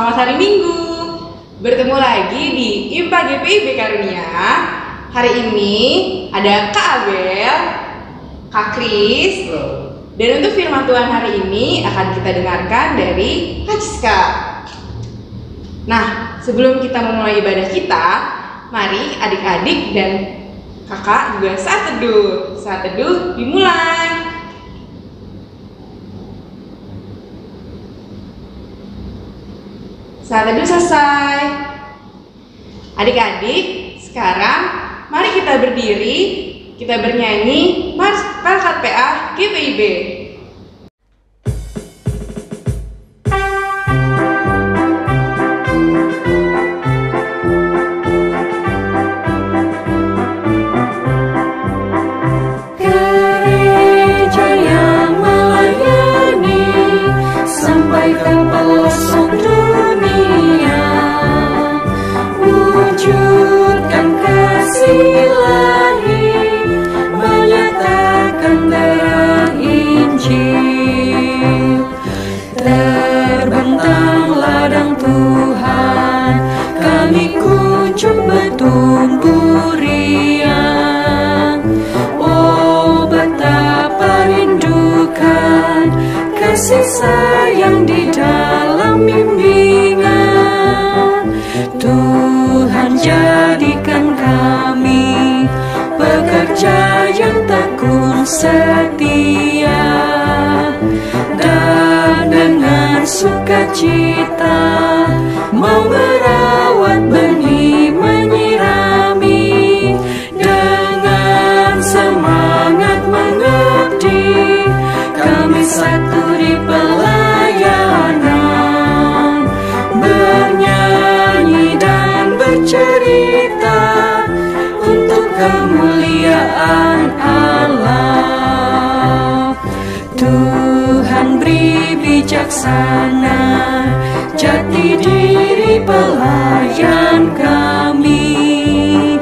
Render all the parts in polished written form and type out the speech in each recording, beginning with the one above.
Selamat hari Minggu. Bertemu lagi di IMPA GPIB Karunia. Hari ini ada Kak Abel, Kak Kris, dan untuk firman Tuhan hari ini akan kita dengarkan dari Kak Ciska. Nah, sebelum kita memulai ibadah kita, mari adik-adik dan kakak juga saat teduh. Saat teduh dimulai. Saat teduh selesai. Adik-adik, sekarang mari kita berdiri, kita bernyanyi Mars Pelkat PA GPIB. Gereja yang melayani sampai ke pelosok dunia, wujudkan kasih ilahi, menyatakan terang Injil. Terbentang ladang Tuhan, kami kunjung bertumbuh riang. Oh, betapa rindukan kasih sayang di dalam bimbingan. Tuhan jadikan kami pekerja yang tekun setia, dan dengan sukacita mau merawat benih, menyirami, dengan semangat mengabdi. Kami satu di pelayanan, bernyanyi dan bercerita untuk kemuliaan Allah. Tuhan beri bijaksana, jati diri pelayan kami,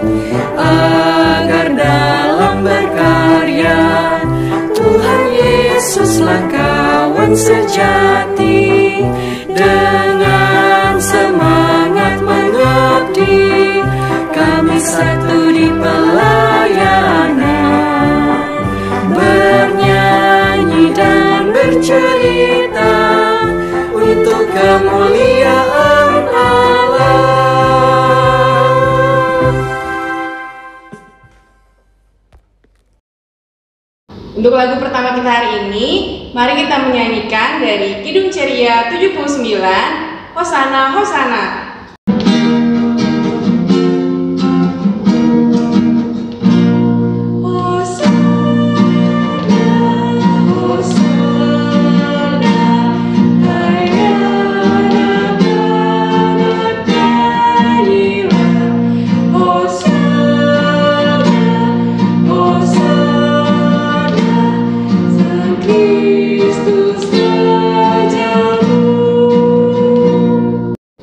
agar dalam berkarya Tuhan Yesuslah kawan sejati. Dengan semangat mengabdi, kami satu di pelayanan, bernyanyi dan bercerita untuk kemuliaan Allah. Untuk lagu pertama kita hari ini, mari kita menyanyikan dari Kidung Ceria 79, Hosana Hosana.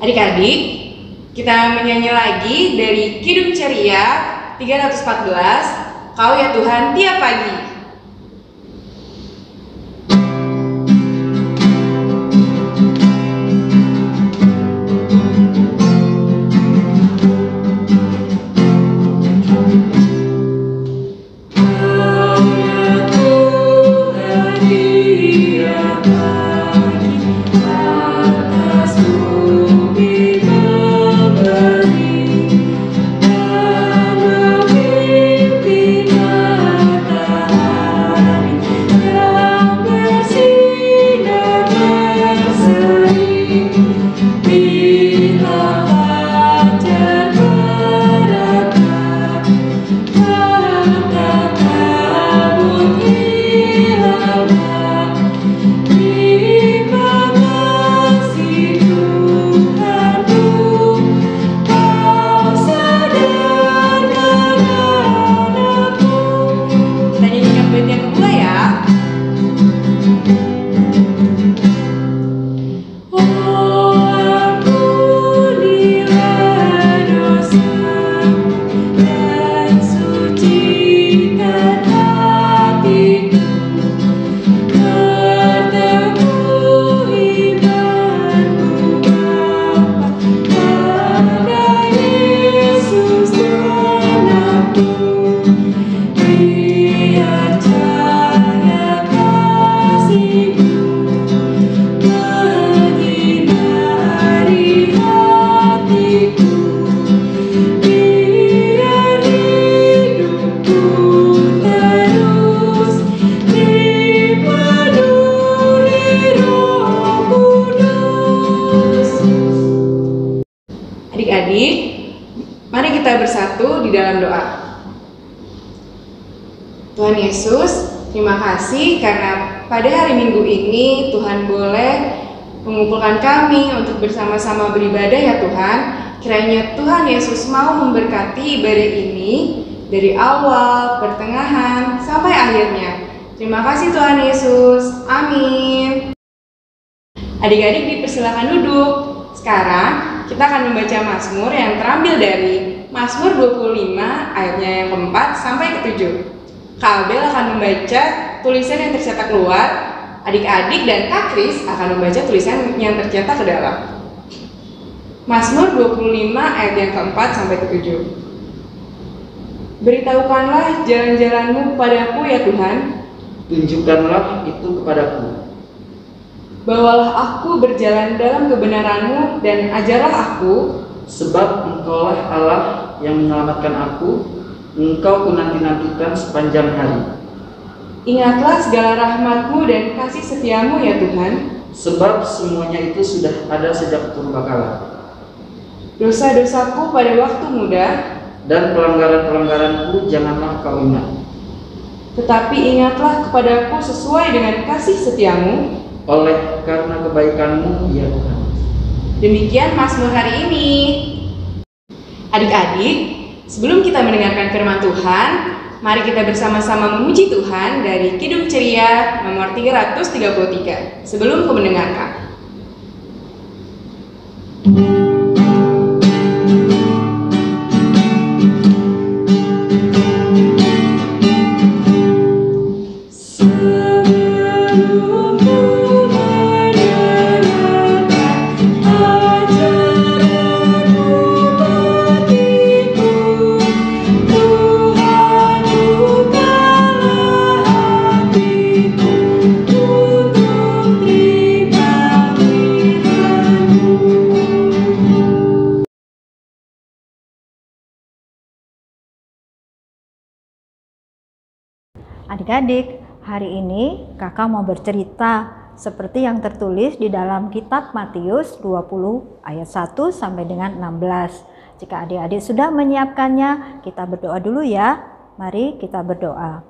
Adik-adik, kita menyanyi lagi dari Kidung Ceria 314, Kau ya Tuhan tiap pagi. Oh, ampuni Adik-adik, mari kita bersatu di dalam doa. Tuhan Yesus, terima kasih karena pada hari Minggu ini Tuhan boleh mengumpulkan kami untuk bersama-sama beribadah ya Tuhan. Kiranya Tuhan Yesus mau memberkati ibadah ini dari awal, pertengahan, sampai akhirnya. Terima kasih Tuhan Yesus. Amin. Adik-adik dipersilakan duduk. Sekarang kita akan membaca Mazmur yang terambil dari Mazmur 25 ayatnya yang keempat sampai ke-7. Kak Abel akan membaca tulisan yang tercetak keluar, adik-adik dan Kak Kris akan membaca tulisan yang tercetak ke dalam. Mazmur 25 ayat yang keempat sampai ke-7. Beritahukanlah jalan-jalanmu kepadaku ya Tuhan. Tunjukkanlah itu kepadaku. Bawalah aku berjalan dalam kebenaran-Mu dan ajarlah aku. Sebab Engkaulah Allah yang menyelamatkan aku, Engkau kunanti-nantikan sepanjang hari. Ingatlah segala rahmat-Mu dan kasih setia-Mu ya Tuhan. Sebab semuanya itu sudah ada sejak purbakala. Dosa-dosaku pada waktu muda, dan pelanggaran-pelanggaranku janganlah kau ingat. Tetapi ingatlah kepadaku sesuai dengan kasih setia-Mu, oleh karena kebaikan-Mu ya Tuhan. Demikian Mazmur hari ini. Adik-adik, sebelum kita mendengarkan firman Tuhan, mari kita bersama-sama memuji Tuhan dari Kidung Ceria nomor 333 sebelum ku mendengarkan. Adik-adik, hari ini kakak mau bercerita seperti yang tertulis di dalam kitab Matius 20 ayat 1 sampai dengan 16. Jika adik-adik sudah menyiapkannya, kita berdoa dulu ya. Mari kita berdoa.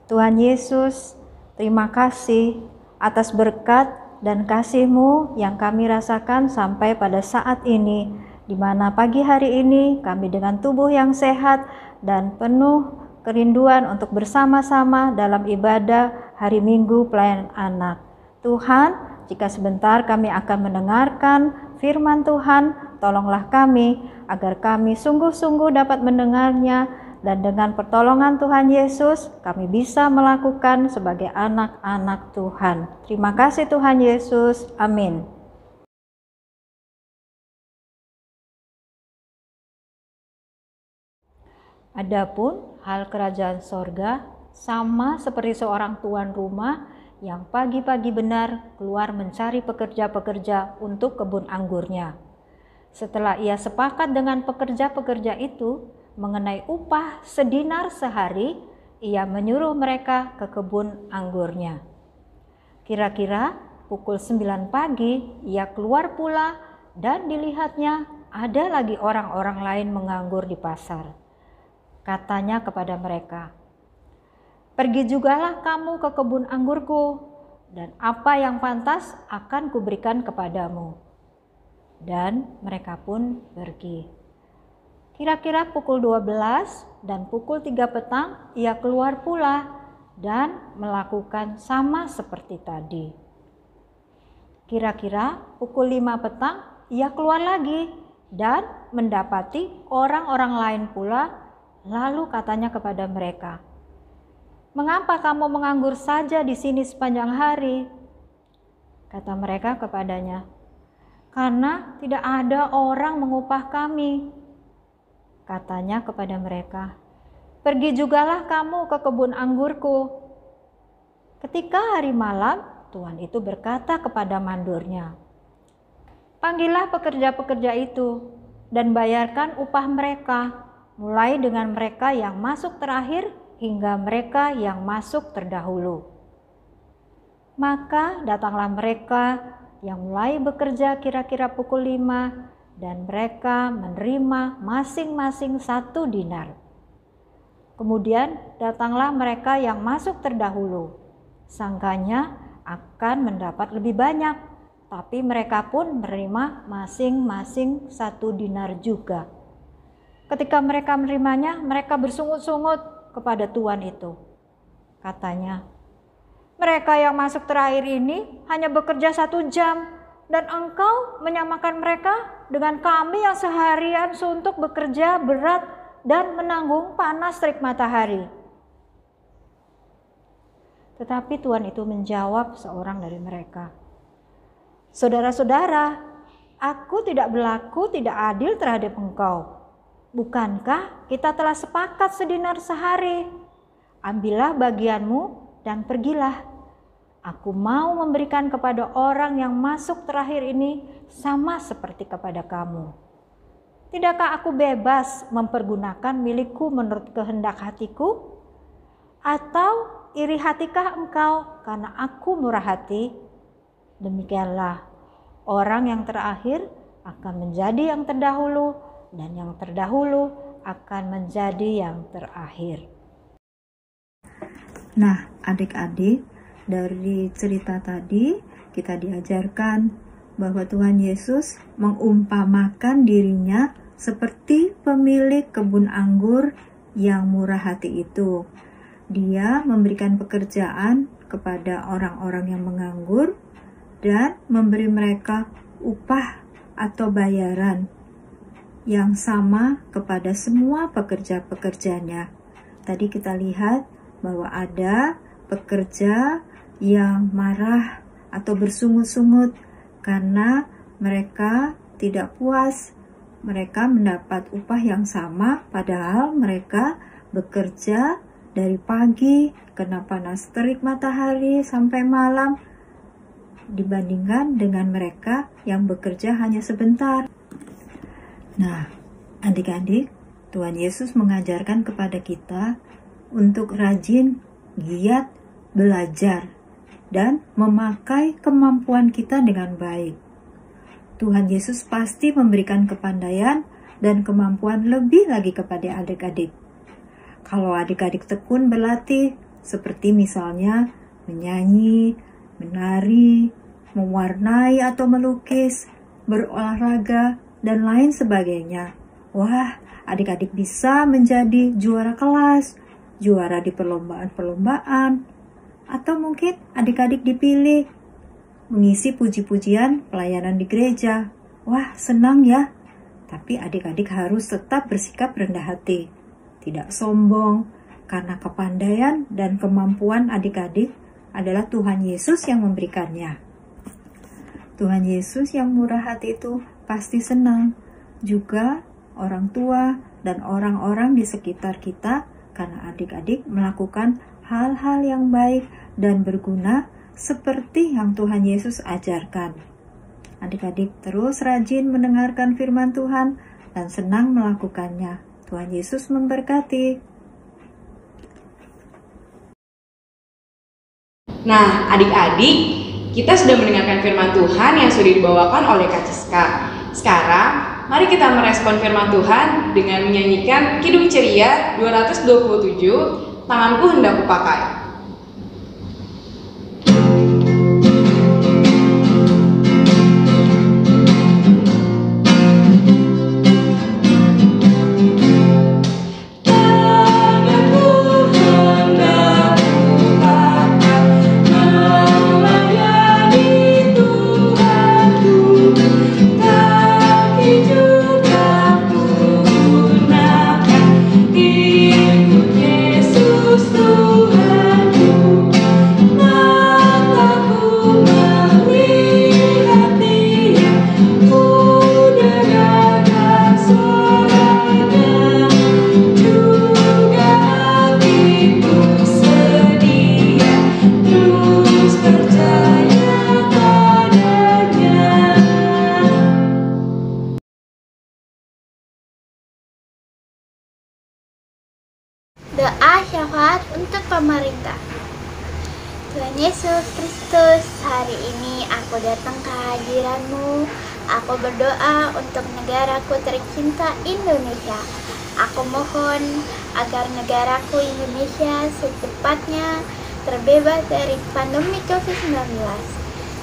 Tuhan Yesus, terima kasih atas berkat dan kasih-Mu yang kami rasakan sampai pada saat ini, di mana pagi hari ini kami dengan tubuh yang sehat dan penuh kerinduan untuk bersama-sama dalam ibadah hari Minggu pelayanan anak. Tuhan, jika sebentar kami akan mendengarkan firman Tuhan, tolonglah kami agar kami sungguh-sungguh dapat mendengarnya, dan dengan pertolongan Tuhan Yesus kami bisa melakukan sebagai anak-anak Tuhan. Terima kasih Tuhan Yesus. Amin. Adapun hal kerajaan sorga sama seperti seorang tuan rumah yang pagi-pagi benar keluar mencari pekerja-pekerja untuk kebun anggurnya. Setelah ia sepakat dengan pekerja-pekerja itu mengenai upah sedinar sehari, ia menyuruh mereka ke kebun anggurnya. Kira-kira pukul 9 pagi ia keluar pula dan dilihatnya ada lagi orang-orang lain menganggur di pasar. Katanya kepada mereka, "Pergi jugalah kamu ke kebun anggurku, dan apa yang pantas akan kuberikan kepadamu." Dan mereka pun pergi. Kira-kira pukul 12 dan pukul 3 petang ia keluar pula dan melakukan sama seperti tadi. Kira-kira pukul 5 petang ia keluar lagi dan mendapati orang-orang lain pula. Lalu katanya kepada mereka, "Mengapa kamu menganggur saja di sini sepanjang hari?" Kata mereka kepadanya, "Karena tidak ada orang mengupah kami." Katanya kepada mereka, "Pergi jugalah kamu ke kebun anggurku." Ketika hari malam, tuan itu berkata kepada mandornya, "Panggillah pekerja-pekerja itu dan bayarkan upah mereka, mulai dengan mereka yang masuk terakhir hingga mereka yang masuk terdahulu." Maka datanglah mereka yang mulai bekerja kira-kira pukul 5 dan mereka menerima masing-masing 1 dinar. Kemudian datanglah mereka yang masuk terdahulu. Sangkanya akan mendapat lebih banyak, tapi mereka pun menerima masing-masing 1 dinar juga. Ketika mereka menerimanya, mereka bersungut-sungut kepada tuan itu. Katanya, mereka yang masuk terakhir ini hanya bekerja 1 jam, dan engkau menyamakan mereka dengan kami yang seharian suntuk bekerja berat dan menanggung panas terik matahari. Tetapi tuan itu menjawab seorang dari mereka, "Saudara-saudara, aku tidak berlaku tidak adil terhadap engkau. Bukankah kita telah sepakat sedinar sehari? Ambillah bagianmu dan pergilah. Aku mau memberikan kepada orang yang masuk terakhir ini sama seperti kepada kamu. Tidakkah aku bebas mempergunakan milikku menurut kehendak hatiku? Atau iri hatikah engkau karena aku murah hati? Demikianlah, orang yang terakhir akan menjadi yang terdahulu, dan yang terdahulu akan menjadi yang terakhir." Nah, adik-adik, dari cerita tadi kita diajarkan bahwa Tuhan Yesus mengumpamakan dirinya seperti pemilik kebun anggur yang murah hati itu. Dia memberikan pekerjaan kepada orang-orang yang menganggur dan memberi mereka upah atau bayaran yang sama kepada semua pekerja-pekerjanya. Tadi kita lihat bahwa ada pekerja yang marah atau bersungut-sungut karena mereka tidak puas. Mereka mendapat upah yang sama padahal mereka bekerja dari pagi kena panas terik matahari sampai malam dibandingkan dengan mereka yang bekerja hanya sebentar. Nah, adik-adik, Tuhan Yesus mengajarkan kepada kita untuk rajin, giat, belajar, dan memakai kemampuan kita dengan baik. Tuhan Yesus pasti memberikan kepandaian dan kemampuan lebih lagi kepada adik-adik. Kalau adik-adik tekun berlatih, seperti misalnya menyanyi, menari, mewarnai atau melukis, berolahraga, dan lain sebagainya. Wah, adik-adik bisa menjadi juara kelas, juara di perlombaan-perlombaan, atau mungkin adik-adik dipilih mengisi puji-pujian pelayanan di gereja. Wah, senang ya. Tapi adik-adik harus tetap bersikap rendah hati, tidak sombong, karena kepandaian dan kemampuan adik-adik adalah Tuhan Yesus yang memberikannya. Tuhan Yesus yang murah hati itu pasti senang. Juga orang tua dan orang-orang di sekitar kita karena adik-adik melakukan hal-hal yang baik dan berguna seperti yang Tuhan Yesus ajarkan. Adik-adik terus rajin mendengarkan firman Tuhan dan senang melakukannya. Tuhan Yesus memberkati. Nah, adik-adik, kita sudah mendengarkan firman Tuhan yang sudah dibawakan oleh Kak Ciska. Sekarang, mari kita merespon firman Tuhan dengan menyanyikan Kidung Ceria 227, Tanganku Hendak Kupakai. Doa syafaat untuk pemerintah. Tuhan Yesus Kristus, hari ini aku datang ke hadiran-Mu. Aku berdoa untuk negaraku tercinta Indonesia. Aku mohon agar negaraku Indonesia secepatnya terbebas dari pandemi COVID-19.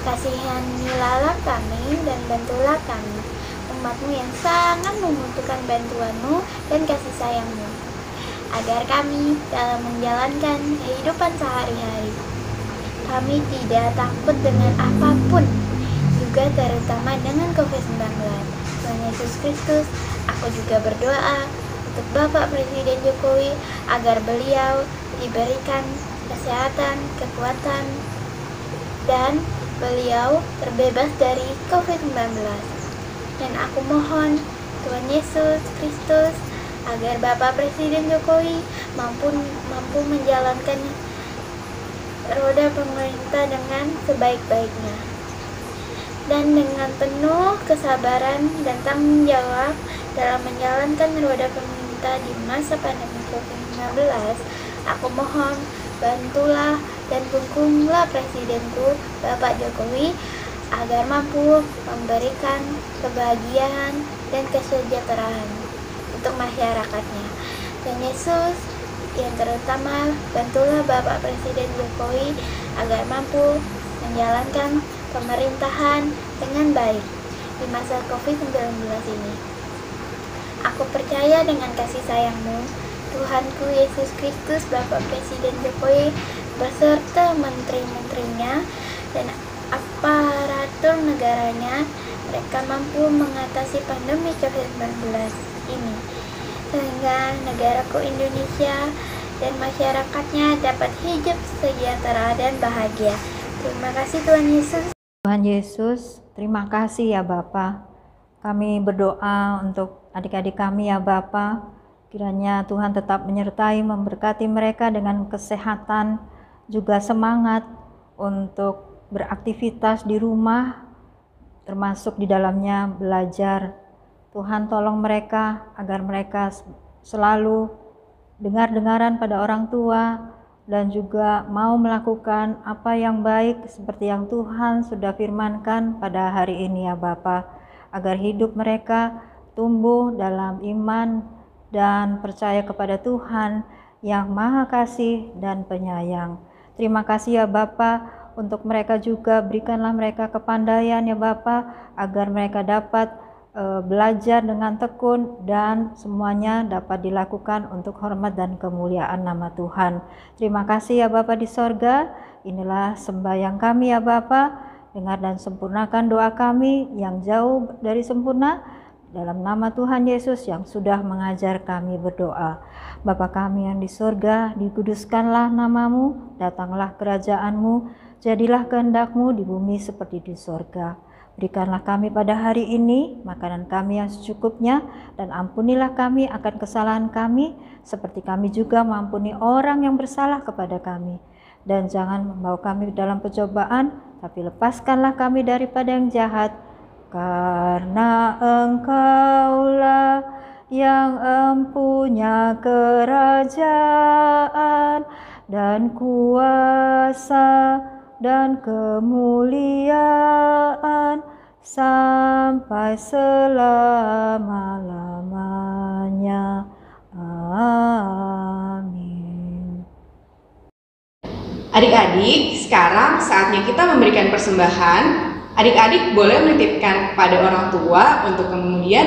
Kasihanilah kami dan bantulah kami, umat-Mu yang sangat membutuhkan bantuan-Mu dan kasih sayang-Mu, agar kami dalam menjalankan kehidupan sehari-hari kami tidak takut dengan apapun, juga terutama dengan COVID-19. Tuhan Yesus Kristus, aku juga berdoa untuk Bapak Presiden Jokowi agar beliau diberikan kesehatan, kekuatan, dan beliau terbebas dari COVID-19. Dan aku mohon Tuhan Yesus Kristus agar Bapak Presiden Jokowi mampu menjalankan roda pemerintah dengan sebaik-baiknya dan dengan penuh kesabaran dan tanggung jawab dalam menjalankan roda pemerintah di masa pandemi COVID-19. Aku mohon bantulah dan dukunglah Presidenku Bapak Jokowi agar mampu memberikan kebahagiaan dan kesejahteraan untuk masyarakatnya. Dan Yesus, yang terutama bantulah Bapak Presiden Jokowi agar mampu menjalankan pemerintahan dengan baik di masa COVID-19 ini. Aku percaya dengan kasih sayang-Mu, Tuhanku Yesus Kristus, Bapak Presiden Jokowi beserta menteri-menterinya dan aparatur negaranya, mereka mampu mengatasi pandemi COVID-19 ini, sehingga negaraku Indonesia dan masyarakatnya dapat hidup sejahtera dan bahagia. Terima kasih Tuhan Yesus. Tuhan Yesus, terima kasih ya Bapa. Kami berdoa untuk adik-adik kami ya Bapa. Kiranya Tuhan tetap menyertai, memberkati mereka dengan kesehatan, juga semangat untuk beraktivitas di rumah, termasuk di dalamnya belajar. Tuhan tolong mereka agar mereka selalu dengar-dengaran pada orang tua dan juga mau melakukan apa yang baik seperti yang Tuhan sudah firmankan pada hari ini ya Bapa, agar hidup mereka tumbuh dalam iman dan percaya kepada Tuhan yang Maha Kasih dan Penyayang. Terima kasih ya Bapa, untuk mereka juga berikanlah mereka kepandaian ya Bapa, agar mereka dapat belajar dengan tekun dan semuanya dapat dilakukan untuk hormat dan kemuliaan nama Tuhan. Terima kasih ya Bapa di sorga. Inilah sembahyang kami ya Bapa. Dengar dan sempurnakan doa kami yang jauh dari sempurna, dalam nama Tuhan Yesus yang sudah mengajar kami berdoa. Bapa kami yang di sorga, dikuduskanlah namamu, datanglah kerajaan-Mu, jadilah kehendak-Mu di bumi seperti di sorga. Berikanlah kami pada hari ini makanan kami yang secukupnya, dan ampunilah kami akan kesalahan kami, seperti kami juga mengampuni orang yang bersalah kepada kami. Dan jangan membawa kami dalam pencobaan, tapi lepaskanlah kami daripada yang jahat, karena Engkaulah yang empunya kerajaan dan kuasa dan kemuliaan sampai selama-lamanya. Amin. Adik-adik, sekarang saatnya kita memberikan persembahan. Adik-adik boleh menitipkan kepada orang tua untuk kemudian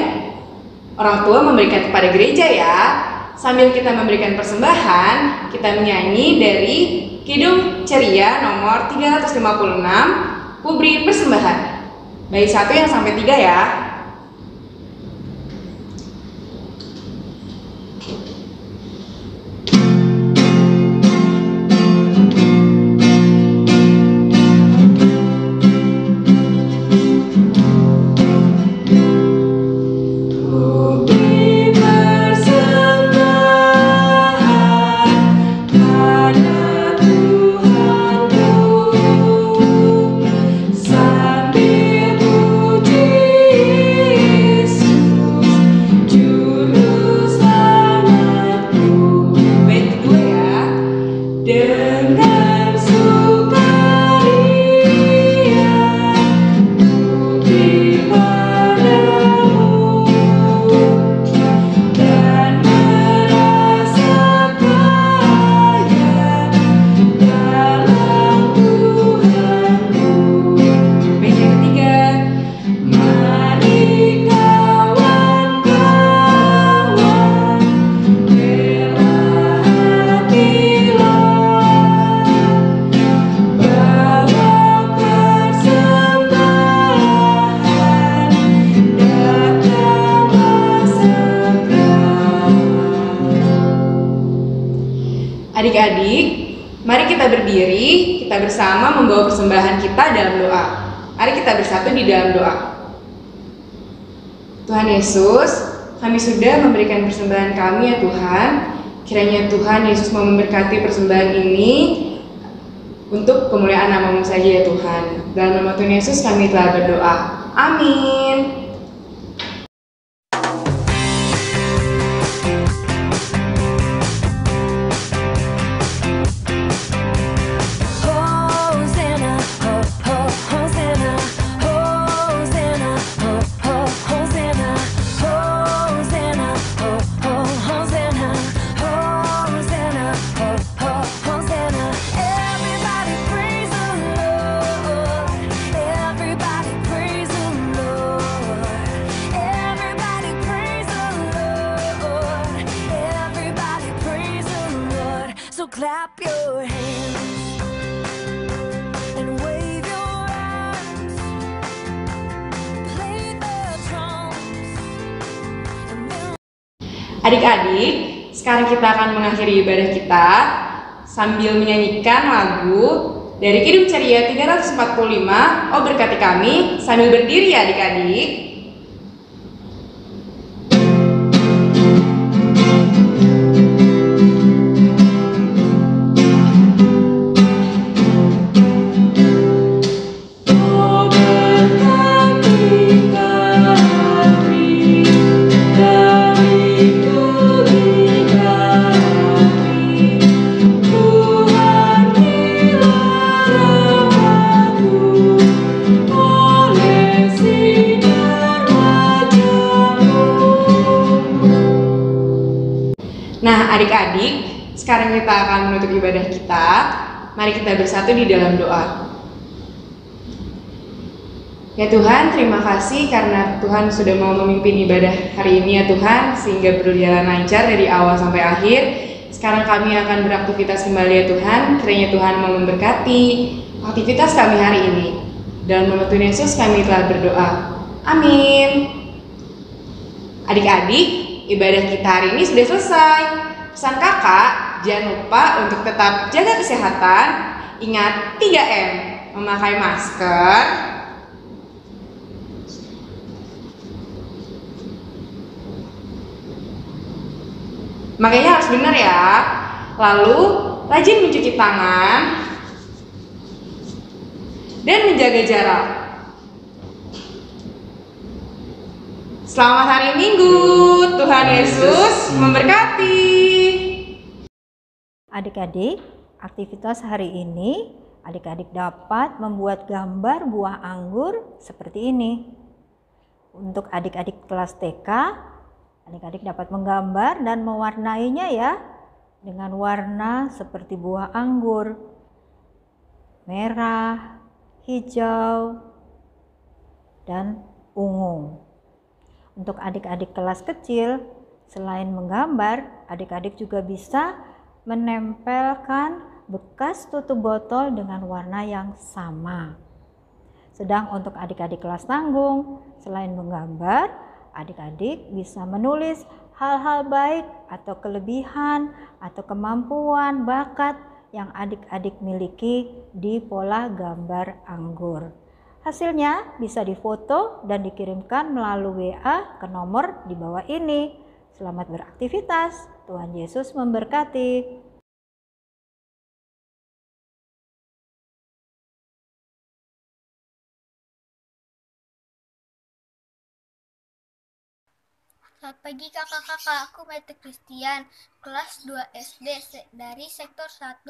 orang tua memberikan kepada gereja ya. Sambil kita memberikan persembahan, kita menyanyi dari Kidung Ceria nomor 356, Kuberi Persembahan. Bait 1 yang sampai 3 ya. Sambil puji Adik-adik, mari kita berdiri, kita bersama membawa persembahan kita dalam doa. Mari kita bersatu di dalam doa. Tuhan Yesus, kami sudah memberikan persembahan kami ya Tuhan. Kiranya Tuhan Yesus mau memberkati persembahan ini untuk kemuliaan nama-Mu saja ya Tuhan. Dalam nama Tuhan Yesus kami telah berdoa. Amin. Hosanna, ho, ho, Hosanna, Hosanna, ho, ho, Hosanna, Hosanna, ho, ho, Hosanna, Hosanna, ho, ho, Hosanna. Everybody praise the Lord. Everybody praise the Lord. Everybody praise the Lord. Everybody praise the Lord. So clap your hands and wave your arms, play the drums, and then Adik-adik, sekarang kita akan mengakhiri ibadah kita sambil menyanyikan lagu dari Kidung Ceria 345, Oh Berkati Kami, sambil berdiri ya adik-adik. Oh berkati kami dari negeri kami, Tuhan bila rahmat-Mu oleh sinar wajah-Mu. Nah adik-adik, sekarang kita akan menutup ibadah kita. Mari kita bersatu di dalam doa. Ya Tuhan, terima kasih karena Tuhan sudah mau memimpin ibadah hari ini ya Tuhan, sehingga berjalan lancar dari awal sampai akhir. Sekarang kami akan beraktivitas kembali ya Tuhan. Kiranya Tuhan mau memberkati aktivitas kami hari ini. Dalam nama Tuhan Yesus kami telah berdoa. Amin. Adik-adik, ibadah kita hari ini sudah selesai. Pesan kakak, jangan lupa untuk tetap jaga kesehatan. Ingat 3M, memakai masker, makanya harus benar ya. Lalu rajin mencuci tangan dan menjaga jarak. Selamat hari Minggu. Tuhan Yesus memberkati. Adik-adik, aktivitas hari ini adik-adik dapat membuat gambar buah anggur seperti ini. Untuk adik-adik kelas TK, adik-adik dapat menggambar dan mewarnainya ya dengan warna seperti buah anggur, merah, hijau, dan ungu. Untuk adik-adik kelas kecil, selain menggambar, adik-adik juga bisa menempelkan bekas tutup botol dengan warna yang sama. Sedang untuk adik-adik kelas tanggung, selain menggambar, adik-adik bisa menulis hal-hal baik atau kelebihan atau kemampuan bakat yang adik-adik miliki di pola gambar anggur. Hasilnya bisa difoto dan dikirimkan melalui WA ke nomor di bawah ini. Selamat beraktivitas. Tuhan Yesus memberkati. Selamat pagi kakak-kakak, aku Mete Christian, kelas 2 SD dari sektor 1.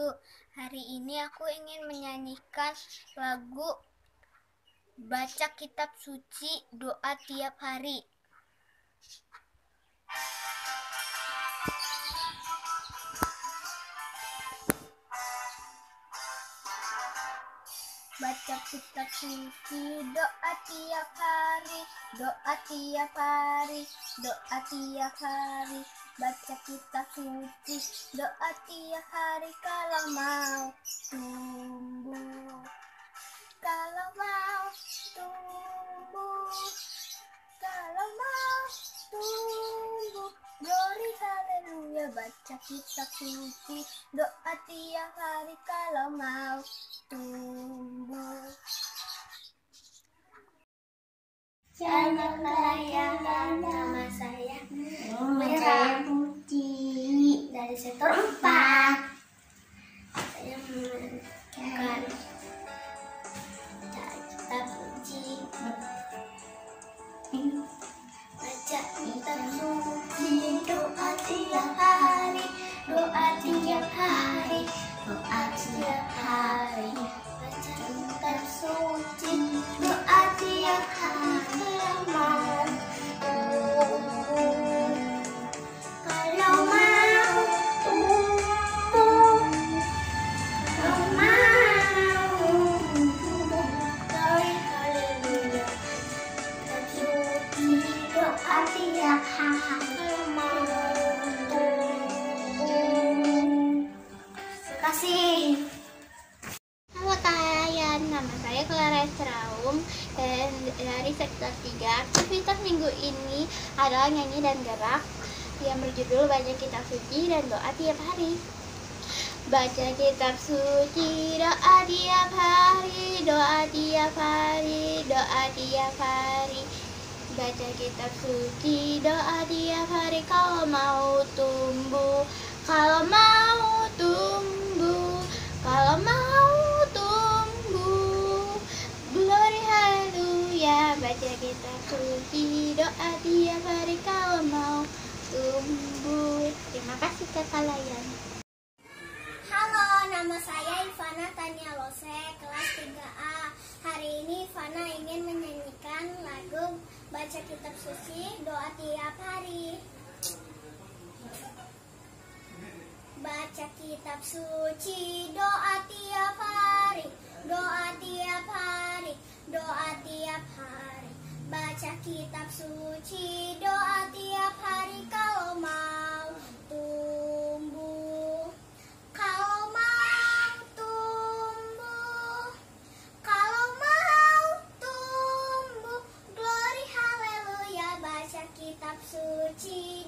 Hari ini aku ingin menyanyikan lagu Baca Kitab Suci Doa Tiap Hari. Baca kitab suci, doa tiap hari, doa tiap hari, doa tiap hari. Baca kitab suci, doa tiap hari kalau mau tumbuh. Kalau mau tumbuh, kalau mau tumbuh. Glory haleluya, baca kitab suci, doa tiap hari kalau mau tumbuh. Selamat merayakan nama saya Merah Putih dari sektor 4. Saya memainkan kitab suci, baca kitab suci, doa tiap hari, doa tiap hari, doa tiap hari, baca kitab suci, doa tiap hari. Halo kalian, nama saya Clara Straum dan dari sektor 3. Aktivitas minggu ini adalah nyanyi dan gerak yang berjudul baca kitab suci dan doa tiap hari. Baca kitab suci, doa tiap hari, doa tiap hari, doa tiap hari. Baca kitab suci, doa tiap hari kalau mau tumbuh, kalau mau tumbuh, kalau mau tumbuh. Glory haleluya. Baca kitab suci, doa tiap hari kalau mau tumbuh. Terima kasih Kakak Layan. Halo, nama saya Ivana Tania Lose, kelas 3A. Hari ini Ivana ingin menyanyikan lagu Baca Kitab Suci, Doa Tiap Hari. Baca kitab suci, doa tiap hari, doa tiap hari, doa tiap hari. Baca kitab suci, doa tiap hari kalau mau tumbuh, kalau mau tumbuh, kalau mau tumbuh. Glory haleluya. Baca kitab suci.